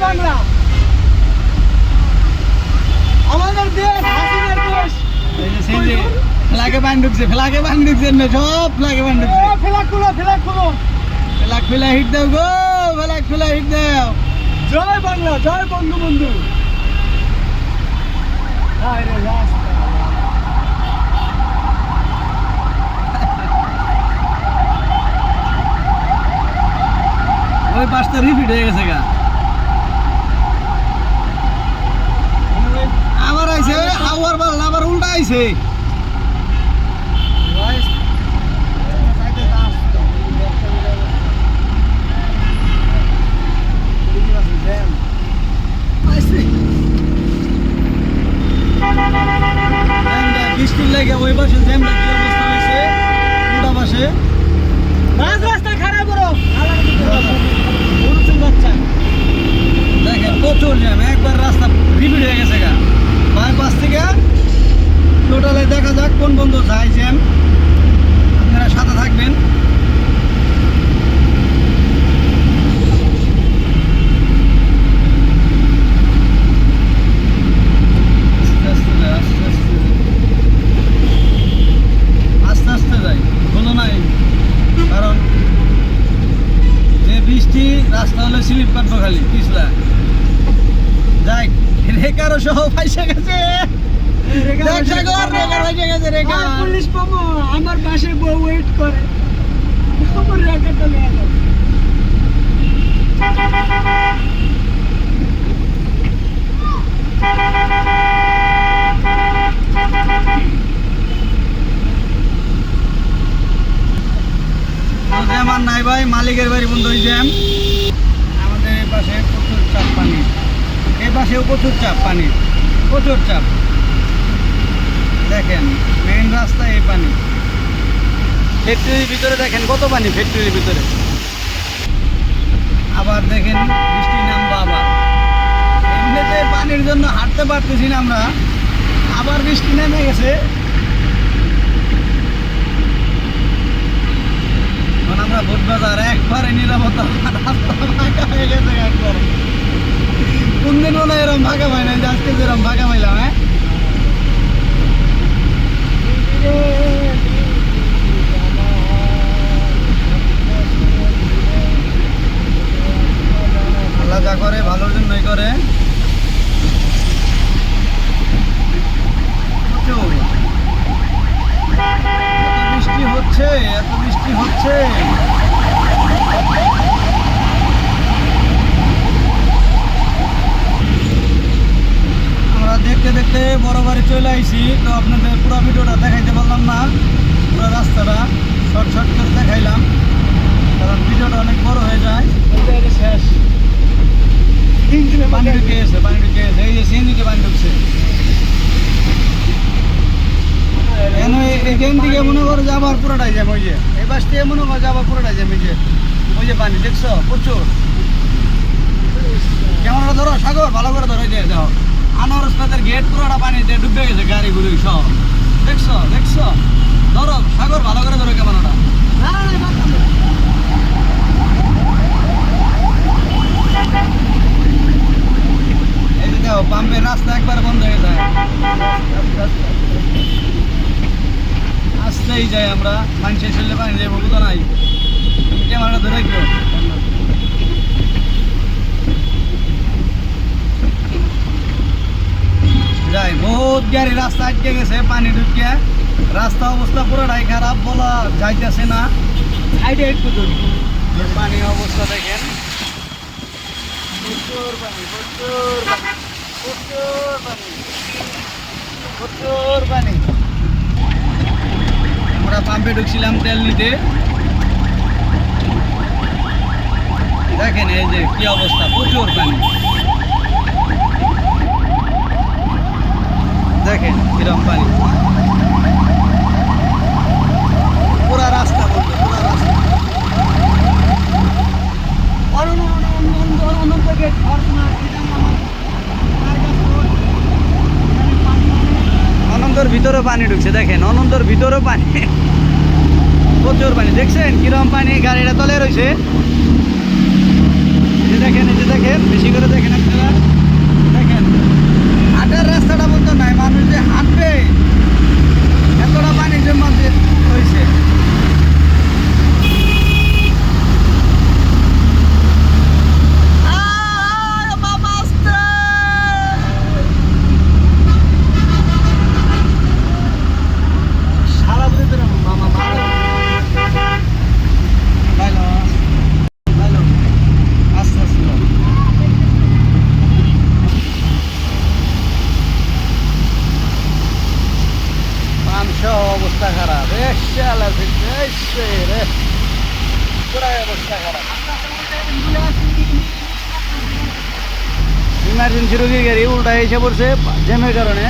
বাংলা আমাদের দেশ হাসিনার দেশ। এই যে সেই যে ফ্ল্যাগে বান ঢুকছে না সব ফ্ল্যাগে বান ঢুকছে। ফ্ল্যাগ খুলো ফেলা হিট দাও গো, ফেলা হিট দাও। জয় বাংলা, জয় বঙ্গবন্ধু। হায় রে রাস্তা ওই পাঁচটা রিপিট হয়ে গেছে গা। আবার আইছে আবার বল আবার উল্টা আইছে। বৃষ্টির লেগে ওই পাশে জ্যামটা কি অবস্থা হয়েছে, উল্টা পাশে রাস্তা খারাপ বড় দেখেন প্রচুর জ্যাম, একবার রাস্তা রিপিট হয়ে গেছে গা। বাইপাস থেকে টোটালে দেখা যাক কোন বন্ধু যায় জ্যাম, আপনারা সাথে থাকবেন। আস্তে আস্তে যাই, হলো নাই কারণ যে বৃষ্টি রাস্তা হলে স্লিপ কাটবো খালি পিছলা। যাই রেকারও সহ পয়সা গেছে, পুলিশ পাবো। আমার পাশে বউ ওয়েট করে, আমার রেখাটা নিয়ে যাও। জ্যাম আর নাই ভাই, মালিকের বাড়ি বন্ধ ওই জ্যাম। আমাদের এই পাশে প্রচুর চাপ পানি, এই পাশেও প্রচুর চাপ পানি, প্রচুর চাপ। দেখেন মেইন রাস্তায় এই পানি, ফ্যাক্টরির ভিতরে দেখেন কত পানি, ফ্যাক্টরির ভিতরে। আবার দেখেন বৃষ্টি নামবো আবার, এমনিতে পানির জন্য হাঁটতে পারতেছি না আমরা, আবার বৃষ্টি নেমে গেছে। আমরা ভোট বাজার একবারে নিরাপত্তা, রাস্তা ফাঁকা হয়ে গেছে একবারে। কোন দিন মনে হয় এরকম ফাঁকা পাই না, আজকে যেরকম ফাঁকা পাইলাম। হ্যাঁ আল্লাহ যা করে ভালোর জন্যই করে। এত বৃষ্টি হচ্ছে আমরা দেখতে দেখতে বড় বাড়ি চলে আইছি। তো আপনাদের পুরো ভিডিওটা দেখাইতে পারলাম না, পুরো রাস্তাটা শর্ট করে দেখাইলাম কারণ ভিডিওটা অনেক বড় হয়ে যায়। শেষ পানি ঢুকে গেছে, এই যে সিএনজিতে পানি ঢুকছে। এখান থেকে মনে করো যে আবার পুরোটাই যাবে, ওই যে এই বাস থেকে মনে করো যে আবার পুরোটাই যাবে। ওই যে পানি দেখছো প্রচুর। ক্যামেরা ধরো সাগর, ভালো করে ধরো, দিয়ে দাও। আনোয়ার পাতের গেট পুরোটা পানিতে ডুবে গেছে, গাড়িগুলি সব। দেখছো ধরো সাগর, ভালো করে ধরো ক্যামেরাটা। এই যে দেখো পাম্পের রাস্তা একবার বন্ধ হয়ে যায়, আসতেই যাই আমরা। মানুষের চললে পানি যাবো তো নাই, ক্যামেরাটা ধরে রাখবো। যাই বহুত গাড়ি রাস্তা আটকে গেছে পানি ঢুকে, রাস্তা অবস্থা পুরোটাই খারাপ, বলা যাইতেছে না। সাইডে একটু ধরি, পানির অবস্থা দেখেন, প্রচুর পানি। আমরা পাম্পে ঢুকছিলাম তেল নিতে, দেখেন এই যে কি অবস্থা, প্রচুর পানি। দেখেন কিরকম পানি, পুরা রাস্তা বলতে পুরা রাস্তা। অনন্তর ভিতরে পানি ঢুকছে, দেখেন অনন্তর ভিতরে পানি, প্রচুর পানি। দেখছেন কিরকম পানি, গাড়িটা তলে রয়েছে। দেখেন বেশি করে দেখেন। পুরাই অবস্থা খারাপ। ইমার্জেন্সি রোগীর গাড়ি উল্টা এসে পড়ছে জ্যামের কারণে।